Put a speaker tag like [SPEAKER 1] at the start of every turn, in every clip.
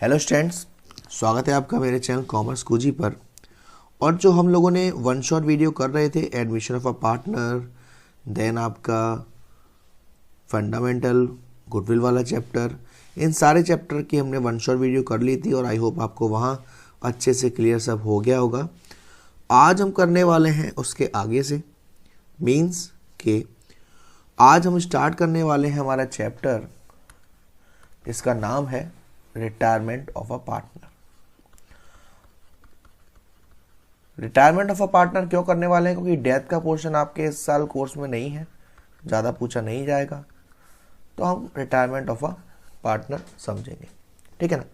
[SPEAKER 1] Hello students, स्वागत है आपका मेरे चैनल कॉमर्स कूजी पर। और जो हम लोगों ने वन शॉट वीडियो कर रहे थे admission of a partner, then आपका फंडामेंटल, गुडविल वाला चैप्टर, इन सारे चैप्टर की हमने वन शॉट वीडियो कर ली थी और आई होप आपको वहाँ अच्छे से क्लियर सब हो गया होगा। आज हम करने वाले हैं उसके आगे से, मीन्स कि आज हम स्टार्ट करने वाले हैं हमारा चैप्टर, इसका नाम है retirement of a partner. Retirement of a partner क्यों करने वाले हैं? क्योंकि डेथ का पोर्शन आपके इस साल कोर्स में नहीं है, ज़्यादा पूछा नहीं जाएगा, तो हम रिटायरमेंट ऑफ अ पार्टनर समझेंगे, ठीक है ना।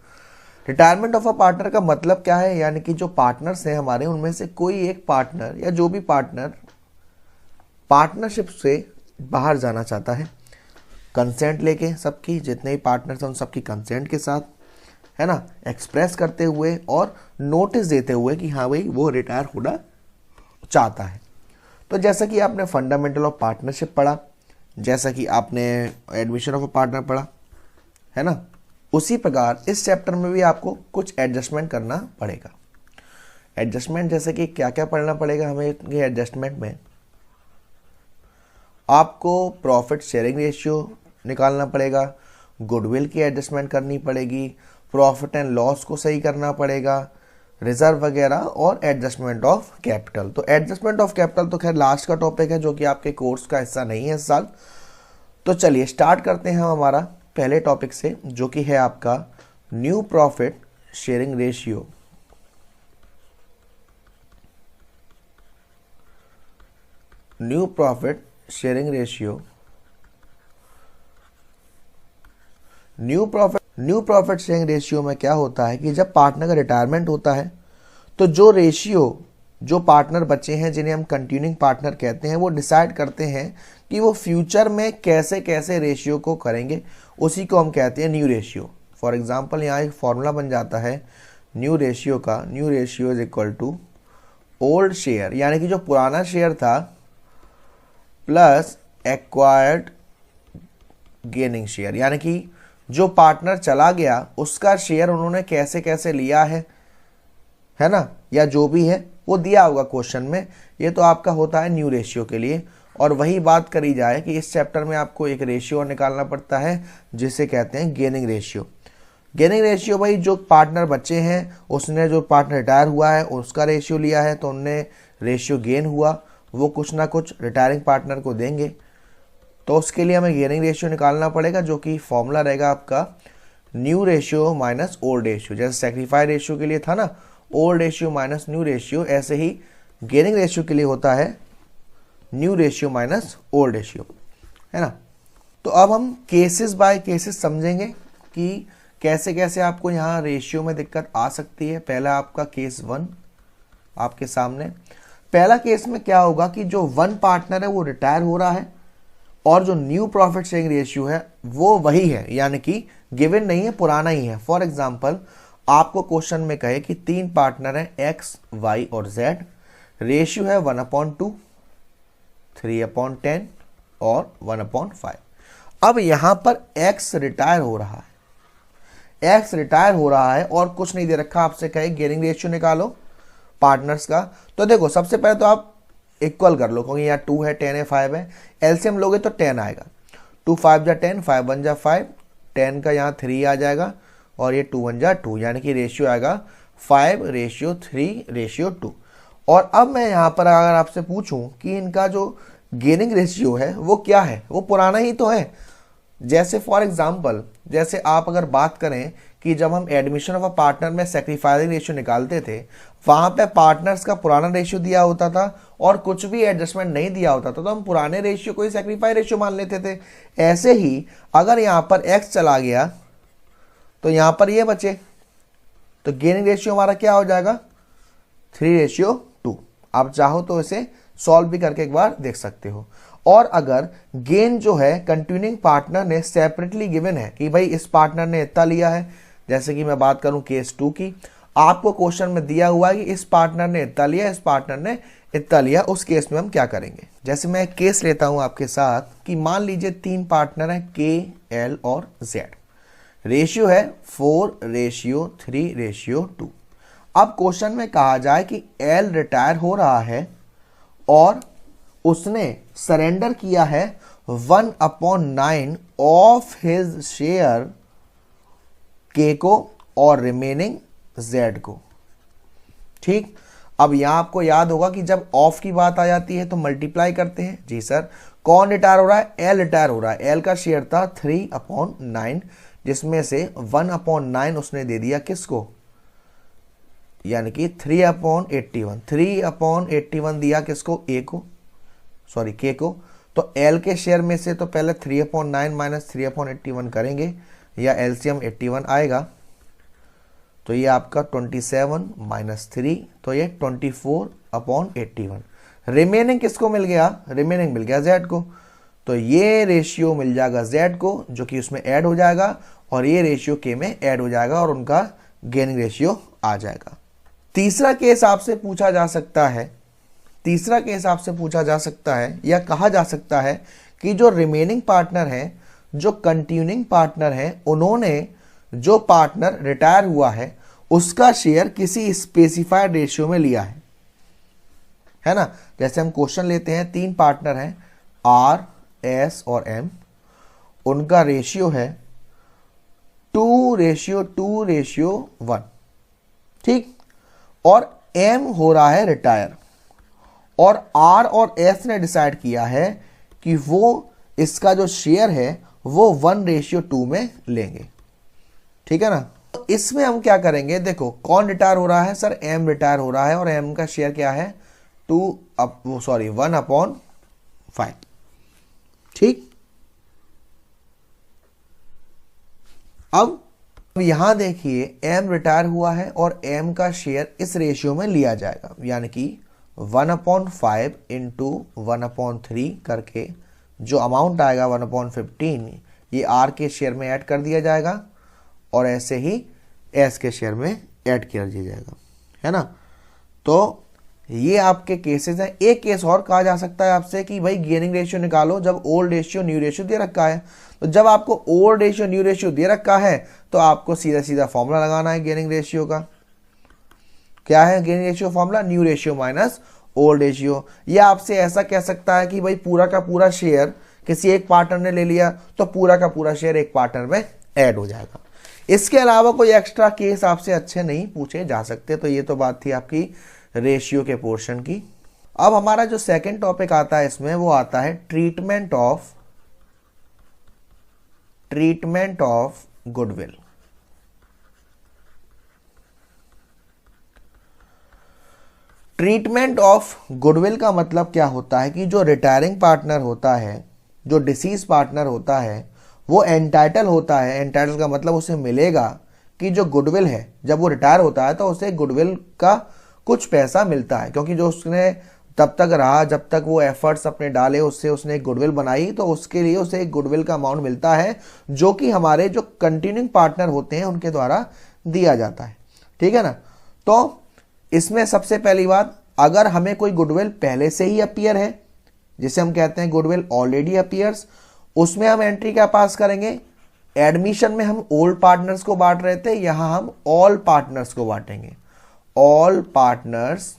[SPEAKER 1] रिटायरमेंट ऑफ अ पार्टनर का मतलब क्या है? यानी कि जो पार्टनर्स हैं हमारे, उनमें से कोई एक पार्टनर या जो भी पार्टनर पार्टनरशिप से बाहर जाना चाहता है, कंसेंट लेके, सबकी जितने भी पार्टनर्स हैं उन सबकी कंसेंट के साथ, है ना, एक्सप्रेस करते हुए और नोटिस देते हुए कि हाँ भाई वो रिटायर होना चाहता है। तो जैसा कि आपने फंडामेंटल ऑफ पार्टनरशिप पढ़ा, जैसा कि आपने एडमिशन ऑफ अ पार्टनर पढ़ा, है ना, उसी प्रकार इस चैप्टर में भी आपको कुछ एडजस्टमेंट करना पड़ेगा। एडजस्टमेंट जैसे कि क्या क्या पढ़ना पड़ेगा हमें ये एडजस्टमेंट में? आपको प्रॉफिट शेयरिंग रेशियो निकालना पड़ेगा, गुडविल की एडजस्टमेंट करनी पड़ेगी, प्रॉफिट एंड लॉस को सही करना पड़ेगा, रिजर्व वगैरह, और एडजस्टमेंट ऑफ कैपिटल। तो एडजस्टमेंट ऑफ कैपिटल तो खैर लास्ट का टॉपिक है जो कि आपके कोर्स का हिस्सा नहीं है इस साल। तो चलिए स्टार्ट करते हैं हमारा पहले टॉपिक से, जो कि है आपका new profit sharing ratio. New profit sharing ratio. New profit sharing ratio में क्या होता है कि जब पार्टनर का रिटायरमेंट होता है तो जो रेशियो, जो पार्टनर बचे हैं जिन्हें हम कंटिन्यूइंग पार्टनर कहते हैं, वो डिसाइड करते हैं कि वो फ्यूचर में कैसे कैसे रेशियो को करेंगे, उसी को हम कहते हैं न्यू रेशियो। फॉर एग्जांपल यहाँ एक फॉर्मूला बन जाता है न्यू रेशियो का, new ratio is equal to old share, यानी कि जो पुराना शेयर था प्लस एक्वायर्ड गेनिंग शेयर, यानी कि जो पार्टनर चला गया उसका शेयर उन्होंने कैसे कैसे लिया है ना, या जो भी है वो दिया होगा क्वेश्चन में। ये तो आपका होता है न्यू रेशियो के लिए। और वही बात करी जाए कि इस चैप्टर में आपको एक रेशियो निकालना पड़ता है जिसे कहते हैं गेनिंग रेशियो। गेनिंग रेशियो भाई जो पार्टनर बचे हैं, उसने जो पार्टनर रिटायर हुआ है उसका रेशियो लिया है, तो उनने रेशियो गेन हुआ, वो कुछ ना कुछ रिटायरिंग पार्टनर को देंगे, तो उसके लिए हमें गेनिंग रेशियो निकालना पड़ेगा, जो कि फॉर्मूला रहेगा आपका new ratio minus old ratio. जैसे सेक्रीफाई रेशियो के लिए था ना old ratio minus new ratio, ऐसे ही गेनिंग रेशियो के लिए होता है new ratio minus old ratio, है ना। तो अब हम केसेस बाय केसेस समझेंगे कि कैसे कैसे आपको यहाँ रेशियो में दिक्कत आ सकती है। पहला आपका केस 1 आपके सामने। पहला केस में क्या होगा कि जो वन पार्टनर है वो रिटायर हो रहा है और जो न्यू प्रॉफिट शेयरिंग रेशियो है वो वही है, यानी कि गिवन नहीं है, पुराना ही है। फॉर एग्जांपल आपको क्वेश्चन में कहे कि 3 पार्टनर हैं एक्स, वाई और जेड, रेशियो है 1/2, 3/10 और 1/5। अब यहां पर एक्स रिटायर हो रहा है, एक्स रिटायर हो रहा है और कुछ नहीं दे रखा, आपसे कहे गेनिंग रेशियो निकालो पार्टनर्स का। तो देखो सबसे पहले तो आप इक्वल कर लो, क्योंकि यहाँ 2 है, 10 है, 5 है, एलसीएम लोगे तो 10 आएगा। 2 5 जा 10, 5 1 जा 5, 10 का यहाँ 3 आ जाएगा और ये 2 1 जा 2, यानी कि रेशियो आएगा 5:3:2। और अब मैं यहाँ पर अगर आपसे पूछूं कि इनका जो गेनिंग रेशियो है वो क्या है, वो पुराना ही तो है। जैसे फॉर एग्जाम्पल, जैसे आप अगर बात करें कि जब हम एडमिशन ऑफ अ पार्टनर में सेक्रीफाइसिंग रेशियो निकालते थे, वहां पे पार्टनर्स का पुराना रेशियो दिया होता था और कुछ भी एडजस्टमेंट नहीं दिया होता था, तो हम पुराने रेशियो को ही सेक्रीफाई रेशियो मान लेते थे। ऐसे ही अगर यहाँ पर एक्स चला गया तो यहाँ पर ये बचे, तो गेनिंग रेशियो हमारा क्या हो जाएगा 3:2। आप चाहो तो इसे सॉल्व भी करके एक बार देख सकते हो। और अगर गेन जो है कंटिन्यूइंग पार्टनर ने सेपरेटली गिवन है कि भाई इस पार्टनर ने इतना लिया है, जैसे कि मैं बात करूं केस 2 की, आपको क्वेश्चन में दिया हुआ है कि इस पार्टनर ने इतना लिया, इस पार्टनर ने इतना लिया, उस केस में हम क्या करेंगे? जैसे मैं एक केस लेता हूं आपके साथ कि मान लीजिए 3 पार्टनर हैं के, एल और जेड। रेशियो है 4:3:2। अब क्वेश्चन में कहा जाए कि एल रिटायर हो रहा है और उसने सरेंडर किया है 1/9 ऑफ हिज शेयर के को और रिमेनिंग जेड को। ठीक, अब यहां आपको याद होगा कि जब ऑफ की बात आ जाती है तो मल्टीप्लाई करते हैं। जी सर, कौन रिटायर हो रहा है? एल रिटायर हो रहा है। एल का शेयर था 3/9, जिसमें से 1/9 उसने दे दिया किसको? यानी कि 3/81। 3/81 दिया किसको? ए को, सॉरी के को। तो एल के शेयर में से तो पहले 3/9 माइनस 3/81 करेंगे, या एलसीएम 81 आएगा। तो ये आपका 27 माइनस 3, तो ये 24/81। रिमेनिंग किसको मिल गया? रिमेनिंग मिल गया जेड को। तो ये रेशियो मिल जाएगा जेड को, जो कि उसमें ऐड हो जाएगा, और ये रेशियो के में ऐड हो जाएगा, और उनका गेनिंग रेशियो आ जाएगा। तीसरा केस आपसे पूछा जा सकता है, तीसरा केस आपसे पूछा जा सकता है या कहा जा सकता है कि जो रिमेनिंग पार्टनर है, जो कंटिन्यूइंग पार्टनर है, उन्होंने जो पार्टनर रिटायर हुआ है उसका शेयर किसी स्पेसिफाइड रेशियो में लिया है ना। जैसे हम क्वेश्चन लेते हैं, 3 पार्टनर हैं आर, एस और एम, उनका रेशियो है 2:2:1। ठीक, और एम हो रहा है रिटायर, और आर और एस ने डिसाइड किया है कि वो इसका जो शेयर है वो 1:2 में लेंगे। ठीक है ना। तो इसमें हम क्या करेंगे? देखो, कौन रिटायर हो रहा है? सर एम रिटायर हो रहा है, और एम का शेयर क्या है? 1/5। ठीक, अब यहां देखिए एम रिटायर हुआ है और एम का शेयर इस रेशियो में लिया जाएगा, यानी कि 1/5 इंटू 1/3 करके जो अमाउंट आएगा 1/15, ये आर के शेयर में ऐड कर दिया जाएगा, और ऐसे ही एस के शेयर में ऐड कर दिया जाएगा, है ना। तो ये आपके केसेस हैं। एक केस और कहा जा सकता है आपसे कि भाई गेनिंग रेशियो निकालो जब ओल्ड रेशियो न्यू रेशियो दे रखा है। तो जब आपको ओल्ड रेशियो न्यू रेशियो दे रखा है तो आपको सीधा सीधा फॉर्मूला लगाना है गेनिंग रेशियो का। क्या है gaining ratio formula? New ratio minus old ratio. या आपसे ऐसा कह सकता है कि भाई पूरा का पूरा शेयर किसी एक पार्टनर ने ले लिया तो पूरा का पूरा शेयर एक पार्टनर में ऐड हो जाएगा। इसके अलावा कोई एक्स्ट्रा केस आपसे अच्छे नहीं पूछे जा सकते। तो ये तो बात थी आपकी रेशियो के पोर्शन की। अब हमारा जो सेकंड टॉपिक आता है इसमें, वो आता है treatment of goodwill. Treatment of goodwill का मतलब क्या होता है कि जो रिटायरिंग पार्टनर होता है, जो डिसीज पार्टनर होता है, वो एंटाइटल होता है। एंटाइटल का मतलब उसे मिलेगा कि जो गुडविल है, जब वो रिटायर होता है तो उसे गुडविल का कुछ पैसा मिलता है, क्योंकि जो उसने तब तक रहा जब तक वो एफर्ट्स अपने डाले, उससे उसने एक गुडविल बनाई, तो उसके लिए उसे एक गुडविल का अमाउंट मिलता है, जो कि हमारे जो कंटिन्यूइंग पार्टनर होते हैं उनके द्वारा दिया जाता है। ठीक है ना। तो इसमें सबसे पहली बात, अगर हमें कोई गुडविल पहले से ही अपीयर है, जिसे हम कहते हैं गुडविल ऑलरेडी अपीयर्स, उसमें हम एंट्री क्या पास करेंगे? एडमिशन में हम ओल्ड पार्टनर्स को बांट रहे थे, यहां हम ऑल पार्टनर्स को बांटेंगे। All partners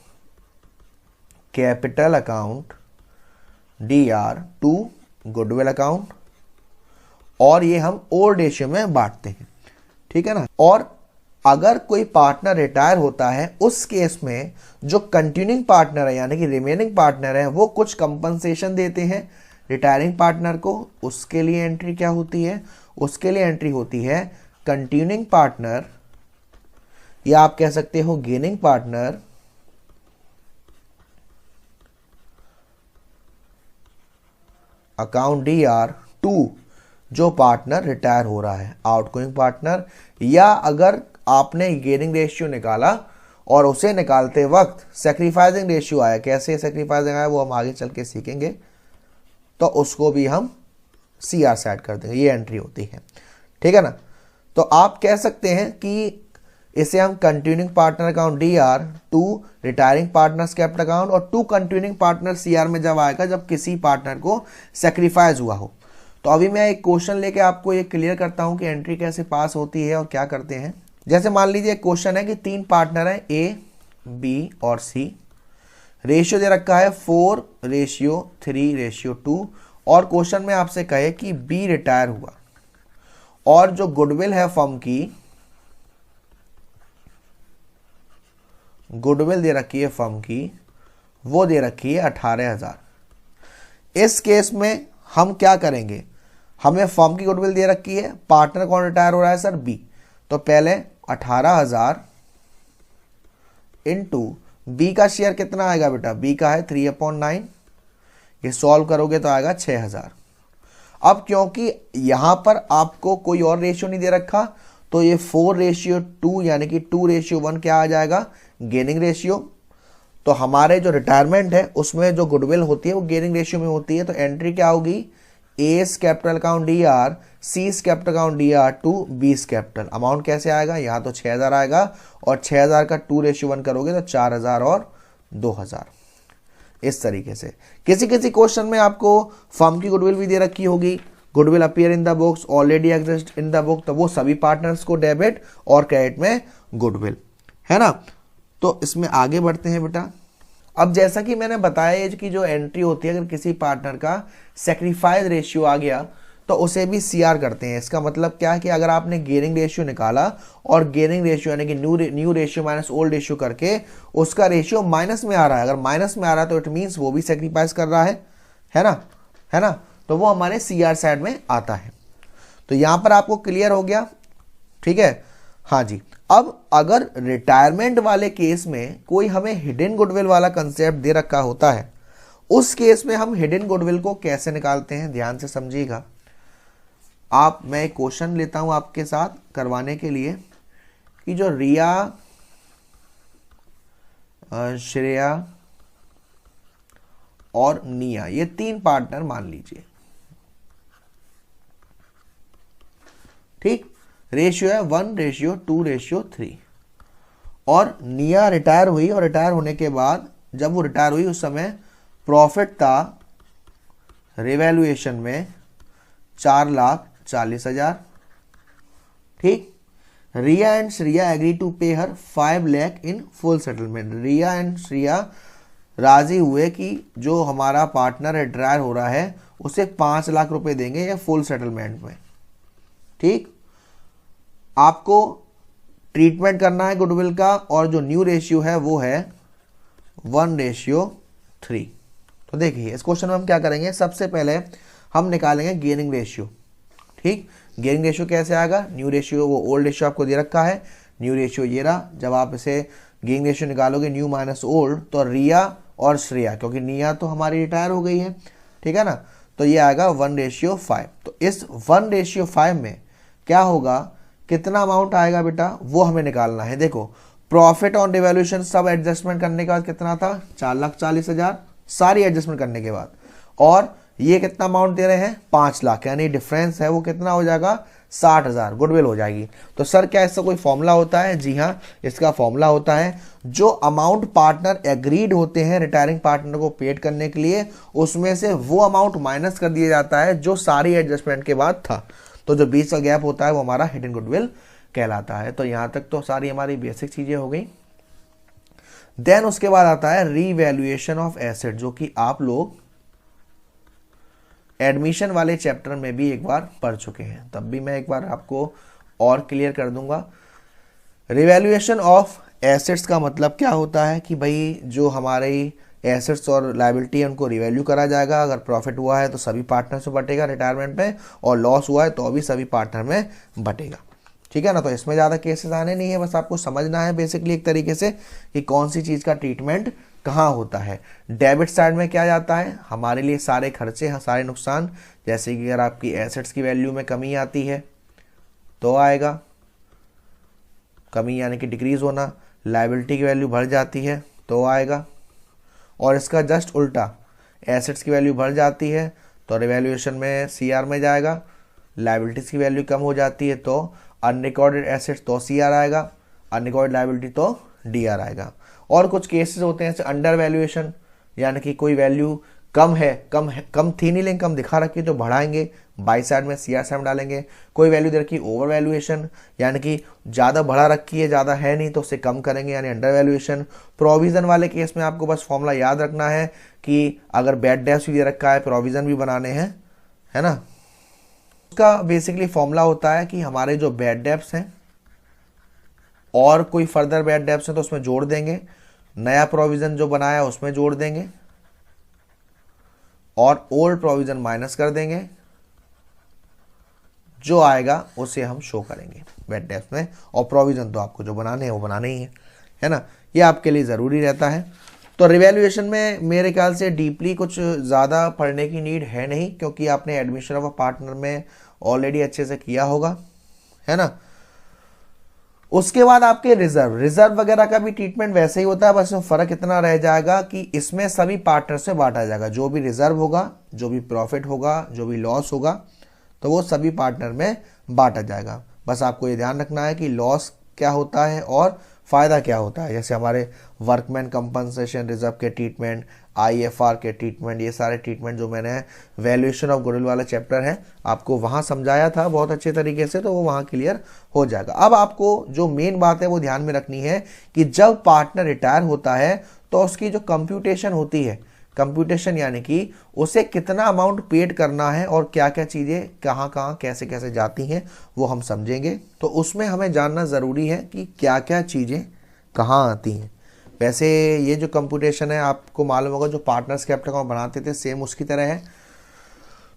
[SPEAKER 1] capital account DR to goodwill account, और ये हम ओल्ड रेशियो में बांटते हैं। ठीक है ना। और अगर कोई पार्टनर रिटायर होता है, उस केस में जो कंटिन्यूइंग पार्टनर है यानी कि रिमेनिंग पार्टनर है, वो कुछ कंपनसेशन देते हैं रिटायरिंग पार्टनर को। उसके लिए एंट्री क्या होती है? उसके लिए एंट्री होती है कंटिन्यूइंग पार्टनर, या आप कह सकते हो gaining partner account DR to जो पार्टनर रिटायर हो रहा है, आउटगोइंग पार्टनर। या अगर आपने गेनिंग रेशियो निकाला और उसे निकालते वक्त सैक्रिफाइसिंग रेशियो आया, कैसे सैक्रिफाइसिंग आया वो हम आगे चल के सीखेंगे, तो उसको भी हम CR से ऐड कर देंगे। ये एंट्री होती है। ठीक है ना। तो आप कह सकते हैं कि इसे हम continuing partner account DR to retiring partners capital account, और टू कंटिन्यूइंग पार्टनर CR में जब आएगा जब किसी पार्टनर को सैक्रिफाइस हुआ हो। तो अभी मैं एक क्वेश्चन लेके आपको ये क्लियर करता हूं कि एंट्री कैसे पास होती है और क्या करते हैं। जैसे मान लीजिए एक क्वेश्चन है कि 3 पार्टनर हैं ए, बी और सी। रेशियो दे रखा है 4:3:2 और क्वेश्चन में आपसे कहे कि बी रिटायर हुआ और जो गुडविल है फर्म की, गुडविल दे रखी है फर्म की, वो दे रखी है 18,000। इस केस में हम क्या करेंगे, हमें फर्म की गुडविल दे रखी है, पार्टनर कौन रिटायर हो रहा है सर, बी। तो पहले 18,000 इंटू बी का शेयर कितना आएगा बेटा, बी का है 3/9, ये सॉल्व करोगे तो आएगा 6,000। अब क्योंकि यहां पर आपको कोई और रेशियो नहीं दे रखा तो ये 4:2 यानी कि 2:1 क्या आ जाएगा, गेनिंग रेशियो। तो हमारे जो रिटायरमेंट है उसमें जो गुडविल होती है वो गेनिंग रेशियो में होती है। तो एंट्री क्या होगी, S capital account DR, C capital account DR to B capital. Amount कैसे आएगा, यहाँ तो 6,000 आएगा और 6,000 का 2:1 करोगे तो 4,000 और 2,000। इस तरीके से किसी किसी क्वेश्चन में आपको फर्म की गुडविल भी दे रखी होगी, goodwill appear in the books, already exist in the book, तो वो सभी पार्टनर्स को डेबिट और क्रेडिट में गुडविल, है ना। तो इसमें आगे बढ़ते हैं बेटा। अब जैसा कि मैंने बताया कि जो एंट्री होती है, अगर किसी पार्टनर का सेक्रीफाइस रेशियो आ गया तो उसे भी CR करते हैं। इसका मतलब क्या है कि अगर आपने गेनिंग रेशियो निकाला और गेनिंग रेशियो यानी कि new ratio minus old ratio करके उसका रेशियो माइनस में आ रहा है, अगर माइनस में आ रहा है तो इट मीन्स वो भी सेक्रीफाइस कर रहा है ना, तो वो हमारे CR साइड में आता है। तो यहां पर आपको क्लियर हो गया, ठीक है, हाँ जी। अब अगर रिटायरमेंट वाले केस में कोई हमें हिडन गुडविल वाला कंसेप्ट दे रखा होता है, उस केस में हम हिडन गुडविल को कैसे निकालते हैं, ध्यान से समझिएगा आप। मैं एक क्वेश्चन लेता हूं आपके साथ करवाने के लिए कि जो रिया, श्रेया और निया, ये 3 पार्टनर मान लीजिए, ठीक। रेशियो है 1:2:3 और निया रिटायर हुई और रिटायर होने के बाद जब वो रिटायर हुई उस समय प्रॉफिट था रिवैल्यूएशन में 4,40,000, ठीक। Riya and Shriya agree to pay her 5 lakh in full settlement. Riya and Shriya राजी हुए कि जो हमारा पार्टनर रिटायर हो रहा है उसे 5 लाख रुपए देंगे या फुल सेटलमेंट में, ठीक। आपको ट्रीटमेंट करना है गुडविल का और जो न्यू रेशियो है वो है 1:3। तो देखिए इस क्वेश्चन में हम क्या करेंगे, सबसे पहले हम निकालेंगे गेनिंग रेशियो, ठीक। गेनिंग रेशियो कैसे आएगा, न्यू रेशियो, वो ओल्ड रेशियो आपको दे रखा है, न्यू रेशियो ये रहा। जब आप इसे गेनिंग रेशियो निकालोगे न्यू माइनस ओल्ड, तो रिया और श्रेया, क्योंकि निया तो हमारी रिटायर हो गई है, ठीक है ना, तो ये आएगा 1:5। तो इस 1:5 में क्या होगा, कितना अमाउंट आएगा बेटा, वो हमें निकालना है। देखो प्रॉफिट ऑन डिवैल्यूएशन सब एडजस्टमेंट करने के बाद कितना था, 4,40,000 सारी एडजस्टमेंट करने के बाद, और ये कितना अमाउंट दे रहे हैं, 5 लाख, यानी डिफरेंस है वो कितना हो जाएगा, 60,000 गुडविल हो जाएगी। तो सर क्या इसका कोई फॉर्मूला होता है, जी हाँ, इसका फॉर्मूला होता है जो अमाउंट पार्टनर एग्रीड होते हैं रिटायरिंग पार्टनर को पेड करने के लिए, उसमें से वो अमाउंट माइनस कर दिया जाता है जो सारी एडजस्टमेंट के बाद था। तो जो बीच का गैप होता है वो हमारा हिडन गुडविल कहलाता है। तो यहां तक तो सारी हमारी बेसिक चीजें हो गई। देन उसके बाद आता है रीवैल्यूएशन ऑफ एसेट, जो कि आप लोग एडमिशन वाले चैप्टर में भी एक बार पढ़ चुके हैं, तब भी मैं एक बार आपको और क्लियर कर दूंगा। रिवैल्यूएशन ऑफ एसेट्स का मतलब क्या होता है कि भाई जो हमारी एसेट्स और लायबिलिटी है उनको रिवैल्यू करा जाएगा। अगर प्रॉफिट हुआ है तो सभी पार्टनर में बटेगा रिटायरमेंट में, और लॉस हुआ है तो भी सभी पार्टनर में बटेगा, ठीक है ना। तो इसमें ज़्यादा केसेस आने नहीं है, बस आपको समझना है बेसिकली एक तरीके से कि कौन सी चीज़ का ट्रीटमेंट कहाँ होता है। डेबिट साइड में क्या जाता है, हमारे लिए सारे खर्चे, सारे नुकसान, जैसे कि अगर आपकी एसेट्स की वैल्यू में कमी आती है तो आएगा, कमी यानी कि डिक्रीज होना, लायबिलिटी की वैल्यू बढ़ जाती है तो आएगा, और इसका जस्ट उल्टा, एसेट्स की वैल्यू बढ़ जाती है तो रिवैल्यूएशन में CR में जाएगा, लायबिलिटीज की वैल्यू कम हो जाती है तो अनरिकॉर्डेड एसेट्स तो CR आएगा, अनरिकॉर्डेड लायबिलिटी तो DR आएगा। और कुछ केसेस होते हैं जैसे अंडर वैल्यूएशन, यानी कि कोई वैल्यू कम है, कम थी नहीं लेकिन कम दिखा रखी तो बढ़ाएंगे, बाई साइड में सीआर साइड में डालेंगे। कोई वैल्यू दे रखी ओवर वैल्यूएशन, यानी कि ज़्यादा बढ़ा रखी है, ज़्यादा है नहीं तो उससे कम करेंगे यानी अंडर वैल्यूएशन। प्रोविज़न वाले केस में आपको बस फॉर्मूला याद रखना है कि अगर बैड डेब्ट्स भी दे रखा है प्रोविज़न भी बनाने हैं, है ना। उसका बेसिकली फॉर्मूला होता है कि हमारे जो बैड डेब्ट्स हैं और कोई फर्दर बैड डेब्ट्स हैं तो उसमें जोड़ देंगे, नया प्रोविज़न जो बनाया उसमें जोड़ देंगे और ओल्ड प्रोविज़न माइनस कर देंगे, जो आएगा उसे हम शो करेंगे बैड डेब्ट्स में। और प्रोविज़न तो आपको जो बनाने हैं वो बनाने ही है ना, ये आपके लिए ज़रूरी रहता है। तो रिवैल्यूएशन में मेरे ख्याल से डीपली कुछ ज़्यादा पढ़ने की नीड है नहीं, क्योंकि आपने एडमिशन ऑफ अ पार्टनर में ऑलरेडी अच्छे से किया होगा, है ना। उसके बाद आपके रिजर्व वगैरह का भी ट्रीटमेंट वैसे ही होता है, बस फर्क इतना रह जाएगा कि इसमें सभी पार्टनर से बांटा जाएगा। जो भी रिजर्व होगा, जो भी प्रॉफिट होगा, जो भी लॉस होगा, तो वो सभी पार्टनर में बांटा जाएगा। बस आपको ये ध्यान रखना है कि लॉस क्या होता है और फ़ायदा क्या होता है। जैसे हमारे वर्कमैन कंपनसेशन रिजर्व के ट्रीटमेंट, आईएफआर के ट्रीटमेंट, ये सारे ट्रीटमेंट जो मैंने वैल्यूएशन ऑफ गुडविल वाला चैप्टर है आपको वहाँ समझाया था बहुत अच्छे तरीके से, तो वो वहाँ क्लियर हो जाएगा। अब आपको जो मेन बात है वो ध्यान में रखनी है कि जब पार्टनर रिटायर होता है तो उसकी जो कंप्यूटेशन होती है, कंप्यूटेशन यानी कि उसे कितना अमाउंट पेड करना है और क्या क्या चीज़ें कहाँ कहाँ कैसे कैसे जाती हैं वो हम समझेंगे। तो उसमें हमें जानना ज़रूरी है कि क्या क्या चीज़ें कहाँ आती हैं। वैसे ये जो कंप्यूटेशन है आपको मालूम होगा जो पार्टनर्स कैपिटल अकाउंट बनाते थे सेम उसकी तरह है।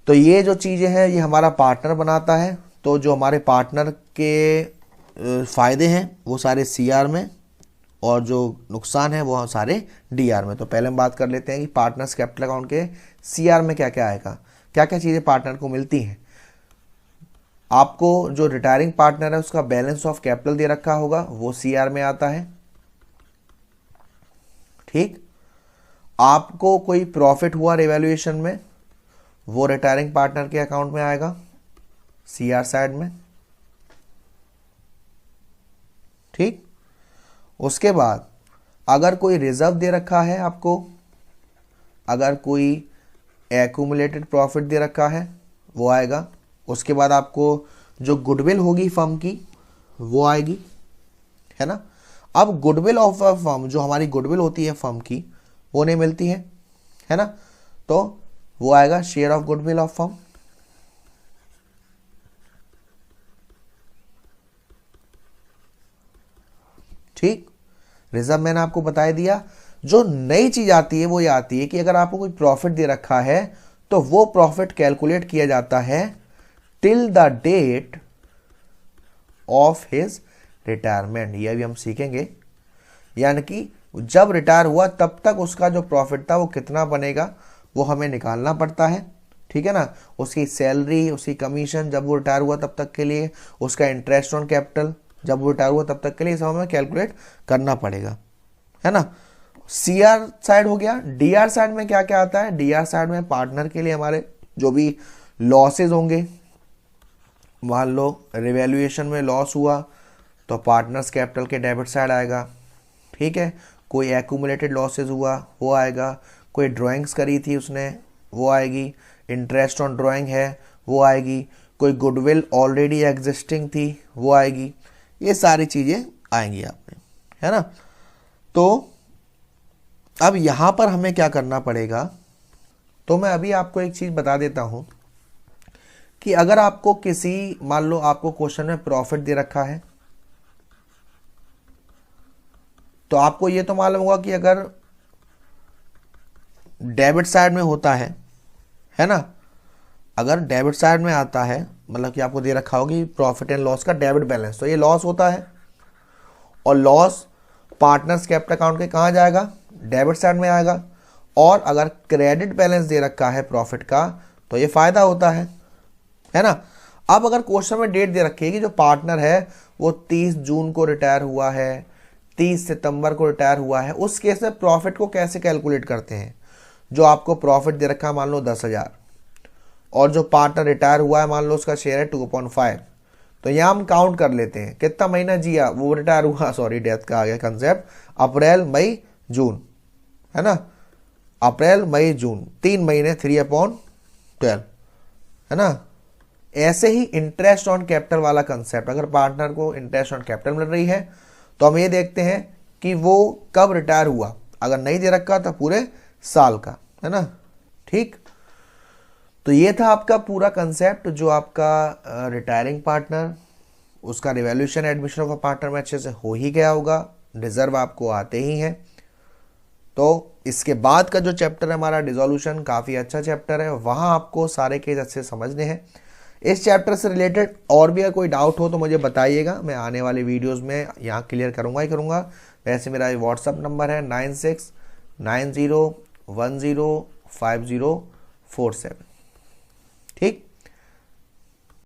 [SPEAKER 1] तो ये जो चीज़ें हैं ये हमारा पार्टनर बनाता है, तो जो हमारे पार्टनर के फ़ायदे हैं वो सारे सीआर में और जो नुकसान है वो सारे डीआर में। तो पहले हम बात कर लेते हैं कि पार्टनर्स कैपिटल अकाउंट के सीआर में क्या क्या आएगा, क्या क्या चीज़ें पार्टनर को मिलती हैं। आपको जो रिटायरिंग पार्टनर है उसका बैलेंस ऑफ कैपिटल दे रखा होगा, वो सीआर में आता है, ठीक। आपको कोई प्रॉफिट हुआ रिवैल्यूएशन में, वो रिटायरिंग पार्टनर के अकाउंट में आएगा सीआर साइड में, ठीक। उसके बाद अगर कोई रिजर्व दे रखा है आपको, अगर कोई एक्यूमुलेटेड प्रॉफिट दे रखा है वो आएगा। उसके बाद आपको जो गुडविल होगी फर्म की वो आएगी, है ना। अब गुडविल ऑफ अ फर्म, जो हमारी गुडविल होती है फर्म की वो नहीं मिलती है ना, तो वो आएगा share of goodwill of firm, ठीक। रिजर्व मैंने आपको बता दिया। जो नई चीज आती है वो ये आती है कि अगर आपको कोई प्रॉफिट दे रखा है तो वो प्रॉफिट कैलकुलेट किया जाता है till the date of his retirement. यह भी हम सीखेंगे, यानी कि जब रिटायर हुआ तब तक उसका जो प्रॉफिट था वो कितना बनेगा वो हमें निकालना पड़ता है, ठीक है ना। उसकी सैलरी, उसकी कमीशन जब वो रिटायर हुआ तब तक के लिए, उसका इंटरेस्ट ऑन कैपिटल जब वो रिटायर हुआ तब तक के लिए, सब हमें कैलकुलेट करना पड़ेगा, है ना। सीआर साइड हो गया। डीआर साइड में क्या क्या आता है, डीआर साइड में पार्टनर के लिए हमारे जो भी लॉसेज होंगे, मान लो रिवैल्यूएशन में लॉस हुआ तो पार्टनर्स कैपिटल के डेबिट साइड आएगा, ठीक है। कोई एक्यूमुलेटेड लॉसेज हुआ वो आएगा, कोई ड्राइंग्स करी थी उसने वो आएगी, इंटरेस्ट ऑन ड्राइंग है वो आएगी, कोई गुडविल ऑलरेडी एग्जिस्टिंग थी वो आएगी, ये सारी चीज़ें आएंगी आपने, है ना। तो अब यहाँ पर हमें क्या करना पड़ेगा, तो मैं अभी आपको एक चीज़ बता देता हूँ कि अगर आपको किसी, मान लो आपको क्वेश्चन में प्रॉफिट दे रखा है, तो आपको ये तो मालूम होगा कि अगर डेबिट साइड में होता है ना, अगर डेबिट साइड में आता है मतलब कि आपको दे रखा होगा कि प्रॉफिट एंड लॉस का डेबिट बैलेंस, तो ये लॉस होता है और लॉस पार्टनर्स कैपिटल अकाउंट के कहाँ जाएगा, डेबिट साइड में आएगा। और अगर क्रेडिट बैलेंस दे रखा है प्रॉफिट का तो ये फायदा होता है ना। अब अगर क्वेश्चन में डेट दे रखी है कि जो पार्टनर है वो 30 जून को रिटायर हुआ है, 30 सितंबर को रिटायर हुआ है, उस केस में प्रॉफिट को कैसे कैलकुलेट करते हैं। जो आपको प्रॉफिट दे रखा है मान लो 10,000 और जो पार्टनर रिटायर हुआ है मान लो उसका शेयर है 2.5, तो यहाँ हम काउंट कर लेते हैं कितना महीना जिया वो रिटायर हुआ, सॉरी डेथ का आ गया कंसेप्ट, अप्रैल मई जून, है ना। अप्रैल मई जून 3 महीने 3/12 है ना। ऐसे ही इंटरेस्ट ऑन कैपिटल वाला कंसेप्ट, अगर पार्टनर को इंटरेस्ट ऑन कैपिटल मिल रही है तो हम ये देखते हैं कि वो कब रिटायर हुआ, अगर नहीं दे रखा तो पूरे साल का, है ना। ठीक, तो ये था आपका पूरा कंसेप्ट जो आपका रिटायरिंग पार्टनर, उसका revaluation admission of a partner में अच्छे से हो ही गया होगा, रिजर्व आपको आते ही हैं। तो इसके बाद का जो चैप्टर है हमारा डिसोल्यूशन, काफ़ी अच्छा चैप्टर है, वहाँ आपको सारे केस अच्छे समझने हैं। इस चैप्टर से रिलेटेड और भी अगर कोई डाउट हो तो मुझे बताइएगा, मैं आने वाले वीडियोस में यहाँ क्लियर करूँगा ही करूँगा। वैसे मेरा व्हाट्सअप नंबर है 9690105047। ठीक।